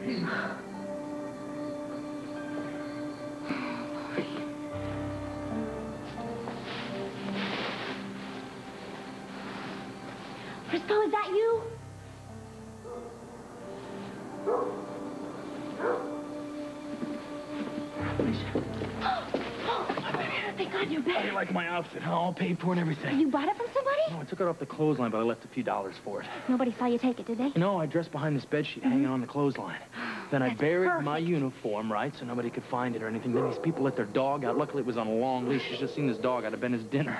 Frisco, is that you? Thank God you're back. How do you like my outfit, huh? All paid for and everything. You bought it from somebody? No, I took it off the clothesline, but I left a few dollars for it. Nobody saw you take it, did they? No, I dressed behind this bedsheet hanging on the clothesline. Then I buried my uniform, right, so nobody could find it or anything. Then these people let their dog out. Luckily, it was on a long leash. You should have seen this dog. I'd have been his dinner.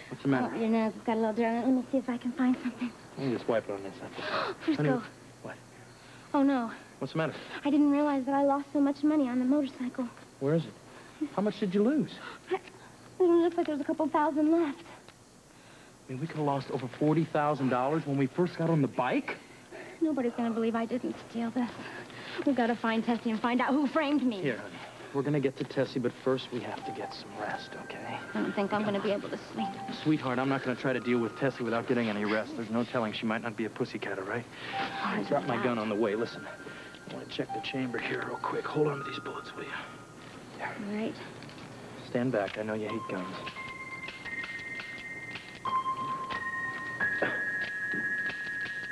What's the matter? Oh, your nails have got a little dirt on it. Let me see if I can find something. Let me just wipe it on this. Frisco. What? Oh, no. What's the matter? I didn't realize that I lost so much money on the motorcycle. Where is it? How much did you lose? It looks like there's a couple thousand left. I mean, we could have lost over $40,000 when we first got on the bike. Nobody's going to believe I didn't steal this. We've got to find Tessie and find out who framed me. Here, honey. We're going to get to Tessie, but first we have to get some rest, okay? I don't think I'm going to be able to sleep. Sweetheart, I'm not going to try to deal with Tessie without getting any rest. There's no telling. She might not be a pussycat, all right? I dropped my gun on the way. Listen, I want to check the chamber here real quick. Hold on to these bullets, will you? There. All right. Stand back. I know you hate guns.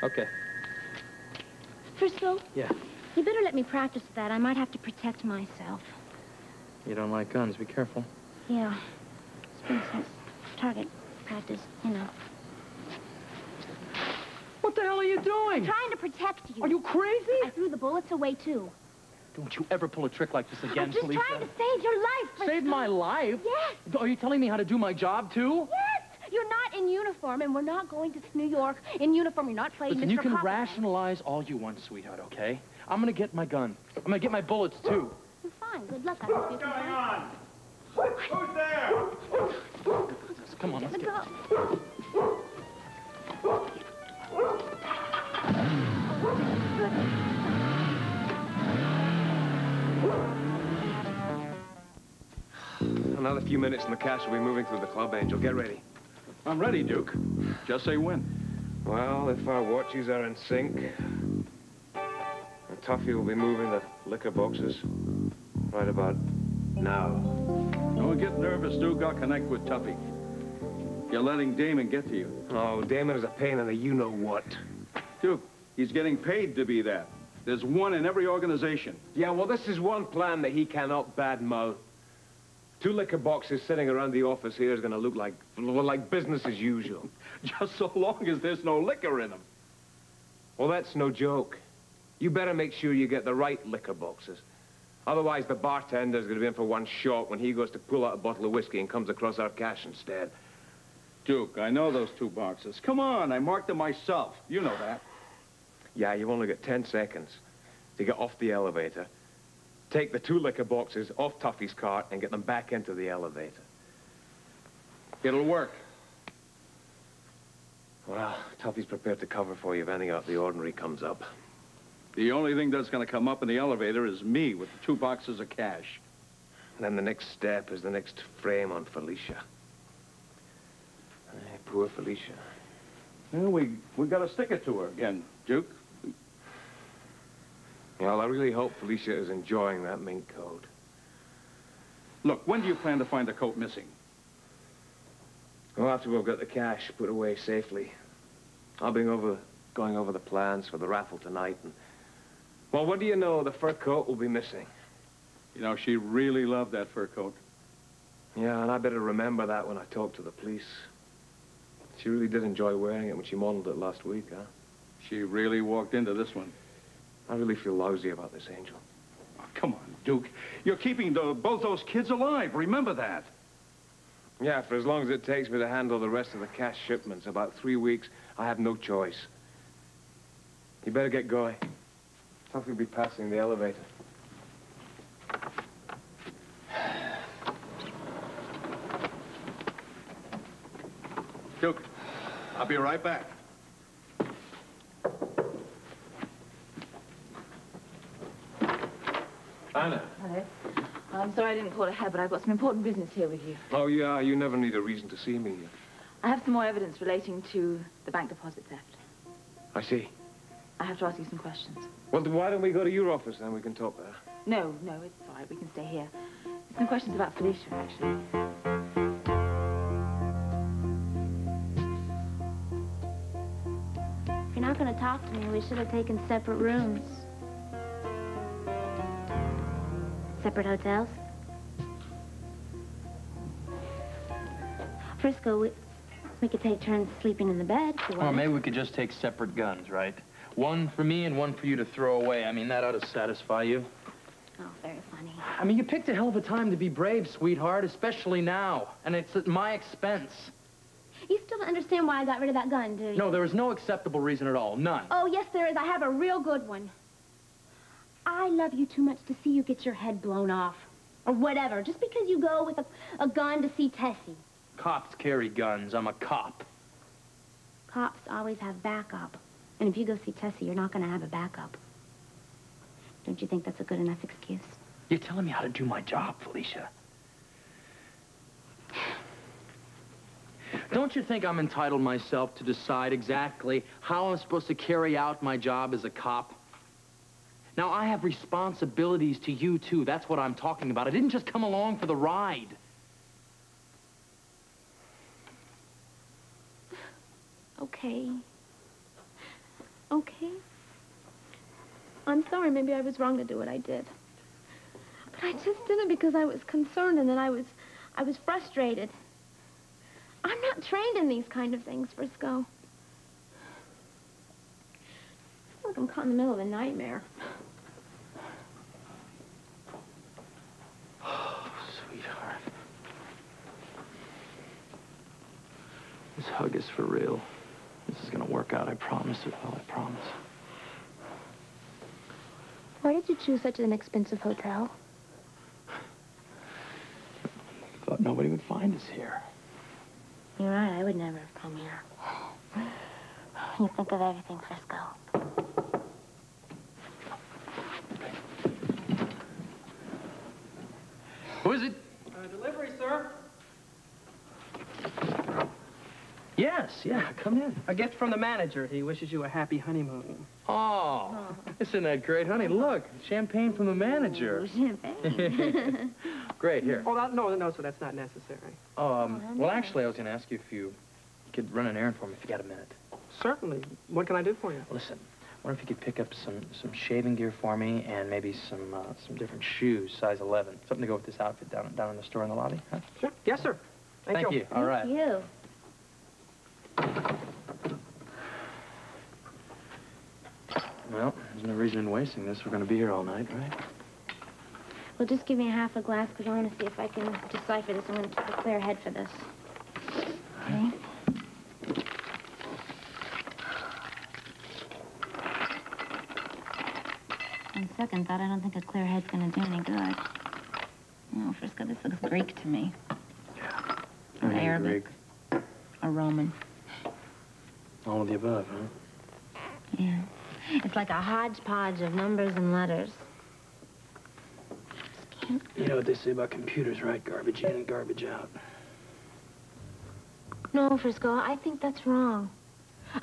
Okay. Frisco? Yeah? You better let me practice that. I might have to protect myself. You don't like guns. Be careful. Yeah. It's been since target practice, you know. What the hell are you doing? I'm trying to protect you. Are you crazy? I threw the bullets away, too. Don't you ever pull a trick like this again, I'm just Felicia. trying to save your life, Frisco. Save my life? Yes. Are you telling me how to do my job, too? Yes. You're not in uniform, and we're not going to New York in uniform. You're not playing Listen, Mr. you can Copperhead. rationalize all you want, sweetheart, okay? I'm gonna get my gun. I'm gonna get my bullets, too. Well, fine. Good luck. I hope you can What's going find on? Who's there? Come on, let's Let get go. Another few minutes and the cash will be moving through the club, Angel. Get ready. I'm ready, Duke. Just say when. Well, if our watches are in sync, Tuffy will be moving the liquor boxes right about now. Don't get nervous, Duke. I'll connect with Tuffy. You're letting Damon get to you. Oh, Damon is a pain in the you-know-what. Duke, he's getting paid to be that. There's one in every organization. Yeah, well, this is one plan that he cannot badmouth. 2 liquor boxes sitting around the office here is going to look like, well, like business as usual. Just so long as there's no liquor in them. Well, that's no joke. You better make sure you get the right liquor boxes. Otherwise, the bartender's going to be in for one shot when he goes to pull out a bottle of whiskey and comes across our cash instead. Duke, I know those 2 boxes. Come on, I marked them myself. You know that. Yeah, you've only got 10 seconds to get off the elevator, take the 2 liquor boxes off Tuffy's cart, and get them back into the elevator. It'll work. Well, Tuffy's prepared to cover for you if anything out of the ordinary comes up. The only thing that's going to come up in the elevator is me with the 2 boxes of cash. And then the next step is the next frame on Felicia. Hey, poor Felicia. Well, we got to stick it to her again, Duke. Well, I really hope Felicia is enjoying that mink coat. Look, when do you plan to find the coat missing? Well, after we've got the cash put away safely, I'll be going over the plans for the raffle tonight, and, well, what do you know, the fur coat will be missing. You know, she really loved that fur coat. Yeah, and I better remember that when I talk to the police. She really did enjoy wearing it when she modeled it last week, huh? She really walked into this one. I really feel lousy about this, Angel. Oh, come on, Duke. You're keeping both those kids alive. Remember that. Yeah, for as long as it takes me to handle the rest of the cash shipments, about 3 weeks, I have no choice. You better get going. Tuffy will be passing the elevator. Duke, I'll be right back. Anna. Hello. I'm sorry I didn't call ahead, but I've got some important business here with you. Oh, yeah, you never need a reason to see me. I have some more evidence relating to the bank deposit theft. I see. I have to ask you some questions. Well, then why don't we go to your office, then we can talk there? No, it's all right. We can stay here. Some questions about Felicia, actually. If you're not going to talk to me, we should have taken separate rooms. Separate hotels. Frisco, we could take turns sleeping in the bed. Or maybe we could just take separate guns, right? One for me and one for you to throw away. I mean, that ought to satisfy you. Oh, very funny. I mean, you picked a hell of a time to be brave, sweetheart, especially now. And it's at my expense. You still don't understand why I got rid of that gun, do you? No, there is no acceptable reason at all. None. Oh, yes, there is. I have a real good one. I love you too much to see you get your head blown off. Or whatever. Just because you go with a gun to see Tessie. Cops carry guns. I'm a cop. Cops always have backup. And if you go see Tessie, you're not going to have a backup. Don't you think that's a good enough excuse? You're telling me how to do my job, Felicia. Don't you think I'm entitled myself to decide exactly how I'm supposed to carry out my job as a cop? Now, I have responsibilities to you, too. That's what I'm talking about. I didn't just come along for the ride. Okay. Okay. I'm sorry, maybe I was wrong to do what I did. But I just did it because I was concerned and then I was frustrated. I'm not trained in these kind of things, Frisco. I feel like I'm caught in the middle of a nightmare. Oh, sweetheart. This hug is for real. This is gonna work out, I promise it will, I promise. Why did you choose such an expensive hotel? Thought nobody would find us here. You're right, I would never have come here. You think of everything, Frisco. Who is it? Delivery, sir. Yes, yeah, come in. A gift from the manager. He wishes you a happy honeymoon. Oh, isn't that great, honey? Look, champagne from the manager. Ooh, champagne. Great, here. Oh, no, sir, that's not necessary. Well, actually, I was going to ask you if you could run an errand for me if you got a minute. Certainly. What can I do for you? Listen, I wonder if you could pick up some shaving gear for me and maybe some different shoes, size 11. Something to go with this outfit down in the store in the lobby, huh? Sure. Yes, sir. Thank you. All right. Thank you. Well, there's no reason in wasting this. We're going to be here all night, right? Well, just give me half a glass because I want to see if I can decipher this. I'm going to keep a clear head for this. Okay? On second thought, I don't think a clear head's going to do any good. Oh, Frisco, this looks Greek to me. Yeah. Or Arabic. Greek. Or Roman. All of the above, huh? Yeah. It's like a hodgepodge of numbers and letters. You know what they say about computers, right? Garbage in and garbage out. No, Frisco, I think that's wrong.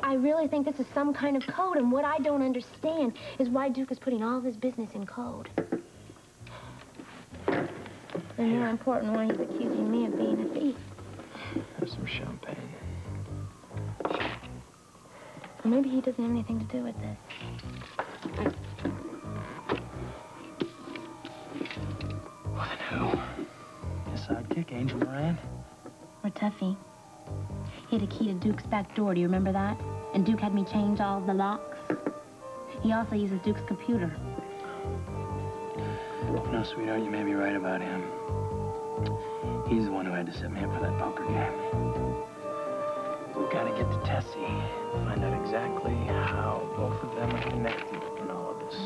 I really think this is some kind of code, and what I don't understand is why Duke is putting all of his business in code. And more important, why he's accusing me of being a thief. Have some champagne. Or maybe he doesn't have anything to do with this. Well, then who? His sidekick, Angel Moran? Or Tuffy. He had a key to Duke's back door, do you remember that? And Duke had me change all the locks. He also uses Duke's computer. No, sweetheart, you may be right about him. He's the one who had to set me up for that poker game. We've got to get to Tessie. Find out exactly how both of them are connected in all of this.